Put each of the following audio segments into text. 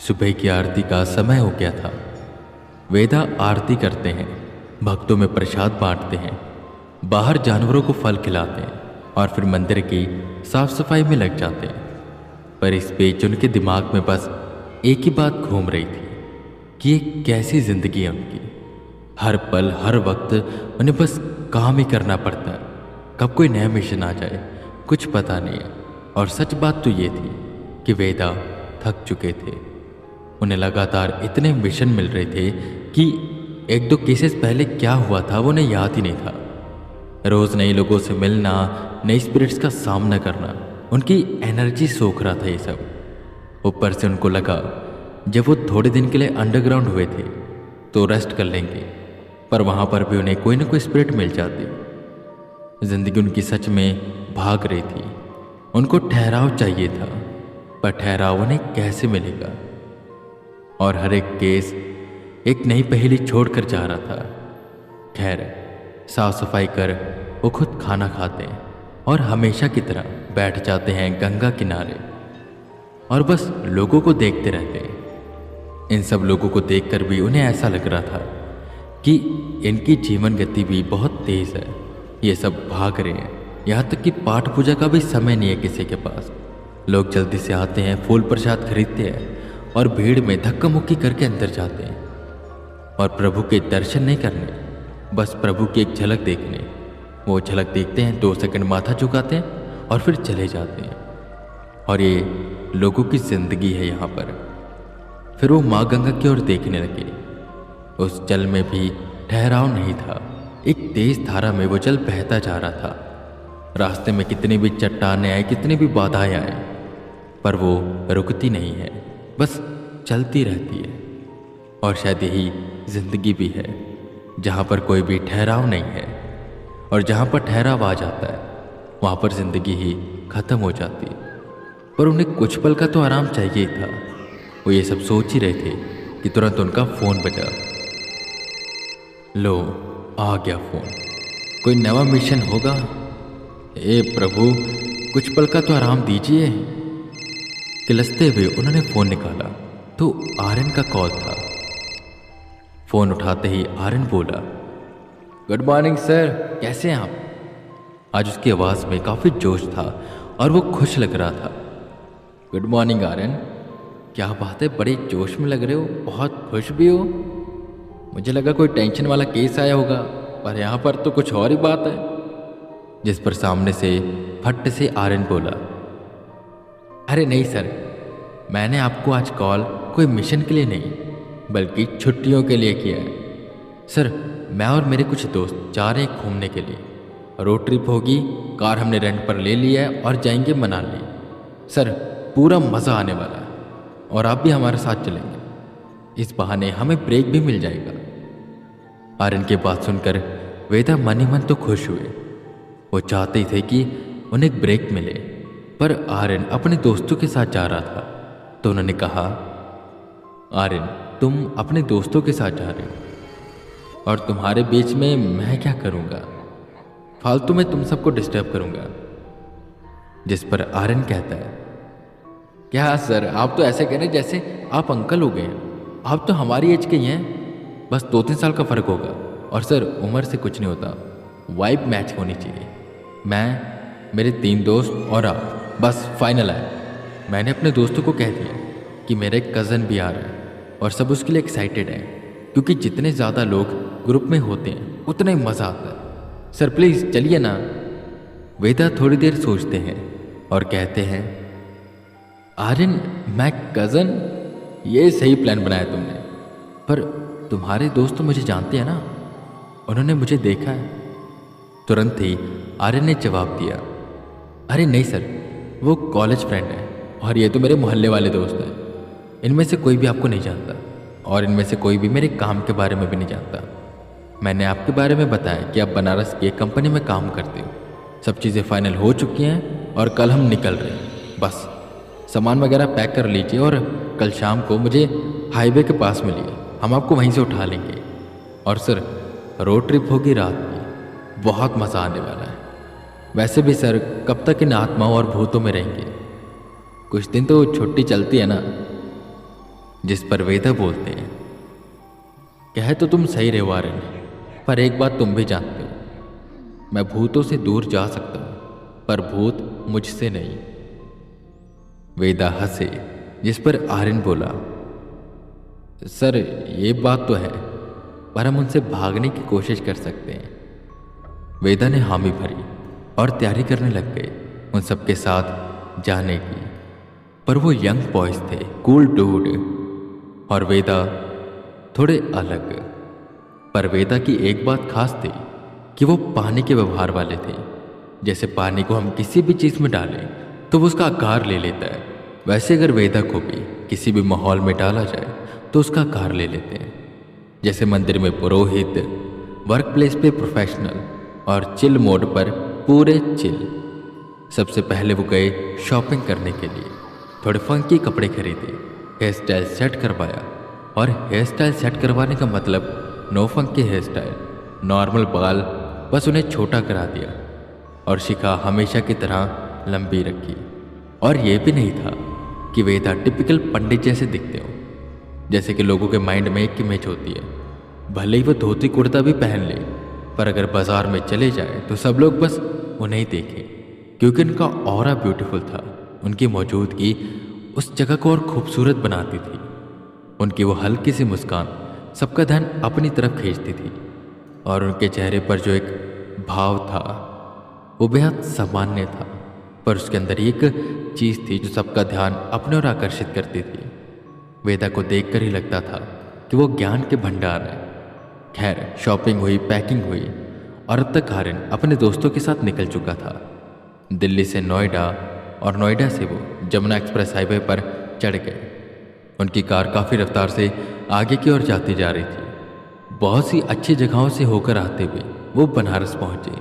सुबह की आरती का समय हो गया था। वेदा आरती करते हैं, भक्तों में प्रसाद बांटते हैं, बाहर जानवरों को फल खिलाते हैं और फिर मंदिर की साफ सफाई में लग जाते हैं। पर इस बीच उनके दिमाग में बस एक ही बात घूम रही थी कि ये कैसी जिंदगी है उनकी। हर पल हर वक्त उन्हें बस काम ही करना पड़ता है, कब कोई नया मिशन आ जाए कुछ पता नहीं है। और सच बात तो ये थी कि वेदा थक चुके थे। उन्हें लगातार इतने मिशन मिल रहे थे कि एक दो केसेस पहले क्या हुआ था वो उन्हें याद ही नहीं था। रोज नए लोगों से मिलना, नई स्पिरिट्स का सामना करना, उनकी एनर्जी सोख रहा था ये सब। ऊपर से उनको लगा जब वो थोड़े दिन के लिए अंडरग्राउंड हुए थे तो रेस्ट कर लेंगे, पर वहां पर भी उन्हें कोई ना कोई स्पिरिट मिल जाती। जिंदगी उनकी सच में भाग रही थी। उनको ठहराव चाहिए था, पर ठहराव उन्हें कैसे मिलेगा। और हर एक केस एक नई पहेली छोड़कर जा रहा था। खैर, साफ सफाई कर वो खुद खाना खाते हैं और हमेशा की तरह बैठ जाते हैं गंगा किनारे और बस लोगों को देखते रहते हैं। इन सब लोगों को देखकर भी उन्हें ऐसा लग रहा था कि इनकी जीवन गति भी बहुत तेज है। ये सब भाग रहे हैं, यहाँ तक कि पाठ पूजा का भी समय नहीं है किसी के पास। लोग जल्दी से आते हैं, फूल प्रसाद खरीदते हैं और भीड़ में धक्का मुक्की करके अंदर जाते हैं। और प्रभु के दर्शन नहीं करने, बस प्रभु की एक झलक देखने। वो झलक देखते हैं, 2 सेकंड माथा झुकाते हैं और फिर चले जाते हैं। और ये लोगों की जिंदगी है यहाँ पर। फिर वो माँ गंगा की ओर देखने लगे। उस जल में भी ठहराव नहीं था। एक तेज धारा में वो जल बहता जा रहा था। रास्ते में कितनी भी चट्टानें आए, कितनी भी बाधाएं आए, पर वो रुकती नहीं है, बस चलती रहती है। और शायद यही जिंदगी भी है, जहाँ पर कोई भी ठहराव नहीं है। और जहाँ पर ठहराव आ जाता है वहाँ पर जिंदगी ही खत्म हो जाती है। पर उन्हें कुछ पल का तो आराम चाहिए था। वो ये सब सोच ही रहे थे कि तुरंत उनका फोन बजा। लो, आ गया फोन। कोई नया मिशन होगा। ए प्रभु, कुछ पल का तो आराम दीजिए। तिलसते हुए उन्होंने फोन निकाला तो आर्यन का कॉल था। फोन उठाते ही आर्यन बोला, गुड मॉर्निंग सर, कैसे हैं आप? आज उसकी आवाज में काफी जोश था और वो खुश लग रहा था। गुड मॉर्निंग आर्यन, क्या बात है, बड़े जोश में लग रहे हो, बहुत खुश भी हो। मुझे लगा कोई टेंशन वाला केस आया होगा, पर यहाँ पर तो कुछ और ही बात है। जिस पर सामने से फट से आर्यन बोला, अरे नहीं सर, मैंने आपको आज कॉल कोई मिशन के लिए नहीं बल्कि छुट्टियों के लिए किया है। सर, मैं और मेरे कुछ दोस्त जा रहे हैं घूमने के लिए। रोड ट्रिप होगी, कार हमने रेंट पर ले लिया है और जाएंगे मनाली। सर, पूरा मज़ा आने वाला है और आप भी हमारे साथ चलेंगे। इस बहाने हमें ब्रेक भी मिल जाएगा। आर्यन की बात सुनकर वेदा मन ही मन तो खुश हुए। वो चाहते ही थे कि उन्हें एक ब्रेक मिले, पर आर्यन अपने दोस्तों के साथ जा रहा था तो उन्होंने कहा, आर्यन, तुम अपने दोस्तों के साथ जा रहे हो और तुम्हारे बीच में मैं क्या करूँगा? फालतू में तुम सबको डिस्टर्ब करूँगा। जिस पर आर्यन कहता है, क्या सर, आप तो ऐसे कह रहे हैं जैसे आप अंकल हो गए हैं। आप तो हमारी एज के ही हैं, बस 2-3 साल का फ़र्क होगा। और सर, उम्र से कुछ नहीं होता, वाइब मैच होनी चाहिए। मैं, मेरे 3 दोस्त और आप, बस फाइनल है। मैंने अपने दोस्तों को कह दिया कि मेरा एक कज़न भी आ रहा है और सब उसके लिए एक्साइटेड हैं, क्योंकि जितने ज़्यादा लोग ग्रुप में होते हैं उतना ही मज़ा आता है। सर प्लीज़ चलिए ना। वेदा थोड़ी देर सोचते हैं और कहते हैं, आर्यन, मैं कज़न, ये सही प्लान बनाया तुमने, पर तुम्हारे दोस्त तो मुझे जानते हैं ना, उन्होंने मुझे देखा है। तुरंत ही आर्यन ने जवाब दिया, अरे नहीं सर, वो कॉलेज फ्रेंड है और ये तो मेरे मोहल्ले वाले दोस्त हैं। इनमें से कोई भी आपको नहीं जानता और इनमें से कोई भी मेरे काम के बारे में भी नहीं जानता। मैंने आपके बारे में बताया कि आप बनारस की एक कंपनी में काम करते हो। सब चीज़ें फाइनल हो चुकी हैं और कल हम निकल रहे हैं। बस सामान वगैरह पैक कर लीजिए और कल शाम को मुझे हाईवे के पास मिलिए, हम आपको वहीं से उठा लेंगे। और सर, रोड ट्रिप होगी रात में, बहुत मज़ा आने वाला है। वैसे भी सर, कब तक इन आत्माओं और भूतों में रहेंगे? कुछ दिन तो छुट्टी चलती है ना। जिस पर वेदा बोलते हैं, कहे तो तुम सही रहे आर्यन, पर एक बात तुम भी जानते हो, मैं भूतों से दूर जा सकता हूं पर भूत मुझसे नहीं। वेदा हंसे, जिस पर आर्यन बोला, सर ये बात तो है, पर हम उनसे भागने की कोशिश कर सकते हैं। वेदा ने हामी भरी और तैयारी करने लग गए उन सबके साथ जाने की। पर वो यंग बॉयज थे, कूल डूड, और वेदा थोड़े अलग। पर वेदा की एक बात खास थी कि वो पानी के व्यवहार वाले थे। जैसे पानी को हम किसी भी चीज़ में डालें तो वो उसका आकार ले लेता है, वैसे अगर वेदा को भी किसी भी माहौल में डाला जाए तो उसका आकार ले लेते हैं। जैसे मंदिर में पुरोहित, वर्क प्लेस पे प्रोफेशनल और चिल मोड पर पूरे चिल। सबसे पहले वो गए शॉपिंग करने के लिए, थोड़े फंकी कपड़े खरीदे, हेयर स्टाइल सेट करवाया। और हेयर स्टाइल सेट करवाने का मतलब no funky hair style, normal बाल, बस उन्हें छोटा करा दिया और शिखा हमेशा की तरह लंबी रखी। और ये भी नहीं था कि वेदा टिपिकल पंडित जैसे दिखते हो, जैसे कि लोगों के माइंड में एक इमेज होती है। भले ही वो धोती कुर्ता भी पहन ले, पर अगर बाजार में चले जाए तो सब लोग बस उन्हें ही देखें, क्योंकि उनका ऑरा ब्यूटीफुल था। उनकी मौजूदगी उस जगह को और खूबसूरत बनाती थी। उनकी वो हल्की सी मुस्कान सबका ध्यान अपनी तरफ खींचती थी, और उनके चेहरे पर जो एक भाव था वो बेहद सामान्य था, पर उसके अंदर एक चीज़ थी जो सबका ध्यान अपने ओर आकर्षित करती थी। वेदा को देखकर ही लगता था कि वो ज्ञान के भंडार है। खैर, शॉपिंग हुई, पैकिंग हुई, और अब तक आर्यन अपने दोस्तों के साथ निकल चुका था। दिल्ली से नोएडा और नोएडा से वो जमुना एक्सप्रेस हाईवे पर चढ़ गए। उनकी कार काफ़ी रफ्तार से आगे की ओर जाती जा रही थी। बहुत सी अच्छी जगहों से होकर आते हुए वो बनारस पहुंचे,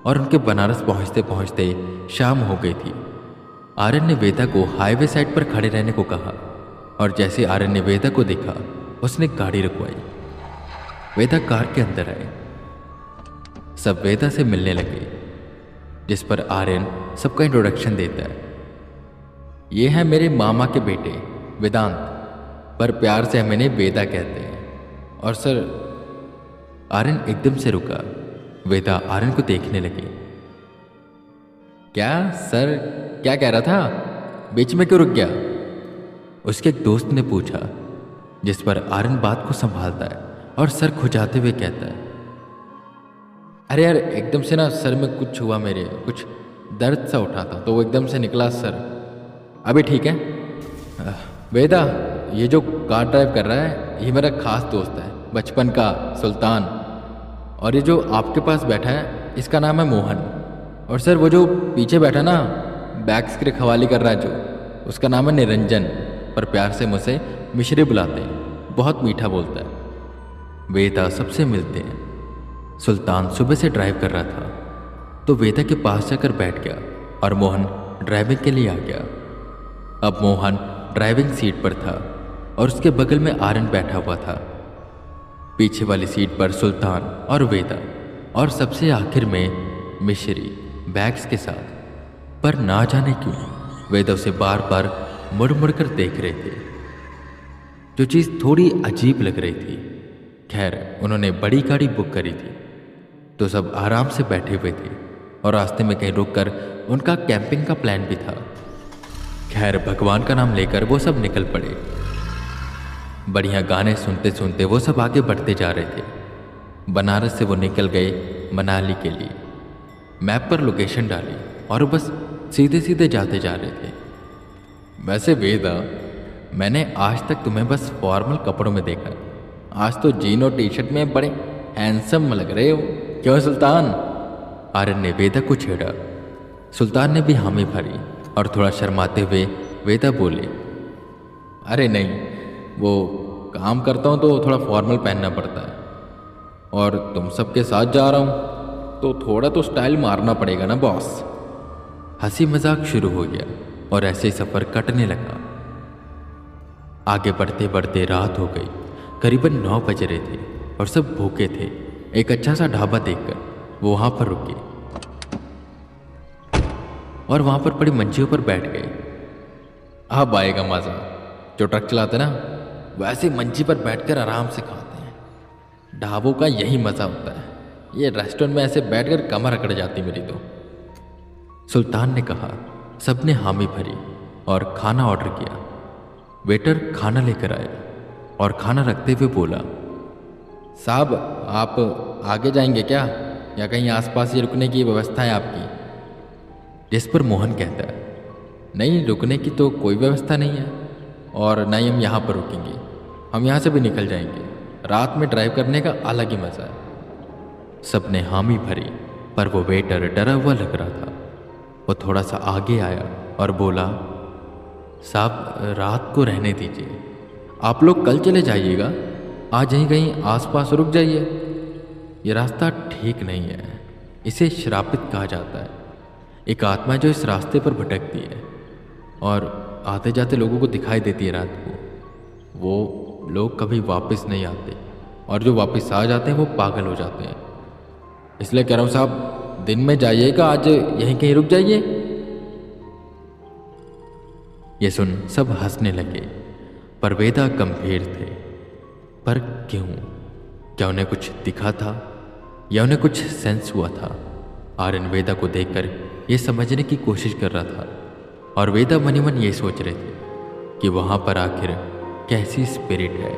और उनके बनारस पहुंचते पहुंचते शाम हो गई थी। आर्यन ने वेदा को हाईवे साइड पर खड़े रहने को कहा, और जैसे आर्यन ने वेदा को देखा उसने गाड़ी रुकवाई। वेदा कार के अंदर आए, सब वेदा से मिलने लगे, जिस पर आर्यन सबका इंट्रोडक्शन देता है। ये है मेरे मामा के बेटे वेदांत, पर प्यार से हम इन्हें वेदा कहते हैं। और सर, आर्यन एकदम से रुका। वेदा आर्यन को देखने लगे। क्या सर, क्या कह रहा था, बीच में क्यों रुक गया? उसके एक दोस्त ने पूछा, जिस पर आर्यन बात को संभालता है और सर खुजाते हुए कहता है, अरे यार, एकदम से ना सर में कुछ हुआ, मेरे कुछ दर्द सा उठा था तो वो एकदम से निकला सर। अभी ठीक है? वेदा, ये जो कार ड्राइव कर रहा है ये मेरा खास दोस्त है, बचपन का, सुल्तान। और ये जो आपके पास बैठा है इसका नाम है मोहन। और सर, वो जो पीछे बैठा ना, बैग्स के खवाली कर रहा है जो, उसका नाम है निरंजन, पर प्यार से मुझसे मिश्री बुलाते हैं, बहुत मीठा बोलता है। वेदा सबसे मिलते हैं। सुल्तान सुबह से ड्राइव कर रहा था तो वेदा के पास जाकर बैठ गया और मोहन ड्राइविंग के लिए आ गया। अब मोहन ड्राइविंग सीट पर था और उसके बगल में आर्यन बैठा हुआ था। पीछे वाली सीट पर सुल्तान और वेदा, और सबसे आखिर में मिश्री बैग्स के साथ। पर ना जाने क्यों वेदा उसे बार बार मुड़ मुड़ कर देख रहे थे, जो चीज़ थोड़ी अजीब लग रही थी। खैर, उन्होंने बड़ी गाड़ी बुक करी थी तो सब आराम से बैठे हुए थे, और रास्ते में कहीं रुककर उनका कैंपिंग का प्लान भी था। खैर, भगवान का नाम लेकर वो सब निकल पड़े। बढ़िया गाने सुनते सुनते वो सब आगे बढ़ते जा रहे थे। बनारस से वो निकल गए मनाली के लिए। मैप पर लोकेशन डाली और बस सीधे सीधे जाते जा रहे थे। वैसे वेदा, मैंने आज तक तुम्हें बस फॉर्मल कपड़ों में देखा, आज तो जीन और टी शर्ट में बड़े हैंडसम लग रहे हो, क्यों सुल्तान? आर्यन ने वेदा को छेड़ा। सुल्तान ने भी हामी भरी और थोड़ा शर्माते हुए वेदा बोले, अरे नहीं, वो काम करता हूँ तो थोड़ा फॉर्मल पहनना पड़ता है, और तुम सबके साथ जा रहा हूँ तो थोड़ा तो स्टाइल मारना पड़ेगा ना बॉस। हंसी मजाक शुरू हो गया और ऐसे ही सफ़र कटने लगा। आगे बढ़ते बढ़ते रात हो गई। करीबन 9 बज रहे थे और सब भूखे थे। एक अच्छा सा ढाबा देखकर वो वहाँ पर रुके और वहाँ पर पड़ी मंचियों पर बैठ गए। अब आएगा मज़ा। जो ट्रक चलाते ना, वैसे मंची पर बैठकर आराम से खाते हैं। ढाबों का यही मज़ा होता है। ये रेस्टोरेंट में ऐसे बैठकर कमर अकड़ जाती मेरी तो। सुल्तान ने कहा। सबने हामी भरी और खाना ऑर्डर किया। वेटर खाना लेकर आया और खाना रखते हुए बोला, साहब आप आगे जाएंगे क्या, या कहीं आसपास ही रुकने की व्यवस्था है आपकी? जिस पर मोहन कहता है, नहीं, रुकने की तो कोई व्यवस्था नहीं है और ना ही हम यहाँ पर रुकेंगे। हम यहाँ से भी निकल जाएंगे। रात में ड्राइव करने का अलग ही मज़ा है। सबने हामी भरी, पर वो वेटर डरा हुआ लग रहा था। वो थोड़ा सा आगे आया और बोला, साहब रात को रहने दीजिए, आप लोग कल चले जाइएगा। आज यहीं कहीं आसपास रुक जाइए। ये रास्ता ठीक नहीं है, इसे श्रापित कहा जाता है। एक आत्मा जो इस रास्ते पर भटकती है और आते जाते लोगों को दिखाई देती है रात को। वो लोग कभी वापस नहीं आते और जो वापस आ जाते हैं वो पागल हो जाते हैं। इसलिए कह रहा हूँ साहब, दिन में जाइएगा, आज यहीं कहीं रुक जाइए। ये सुन सब हंसने लगे, पर वेदा गंभीर थे। पर क्यों? क्या उन्हें कुछ दिखा था या उन्हें कुछ सेंस हुआ था? आर्यन वेदा को देखकर ये समझने की कोशिश कर रहा था और वेदा मनी मन ये सोच रहे थे कि वहाँ पर आखिर कैसी स्पिरिट है।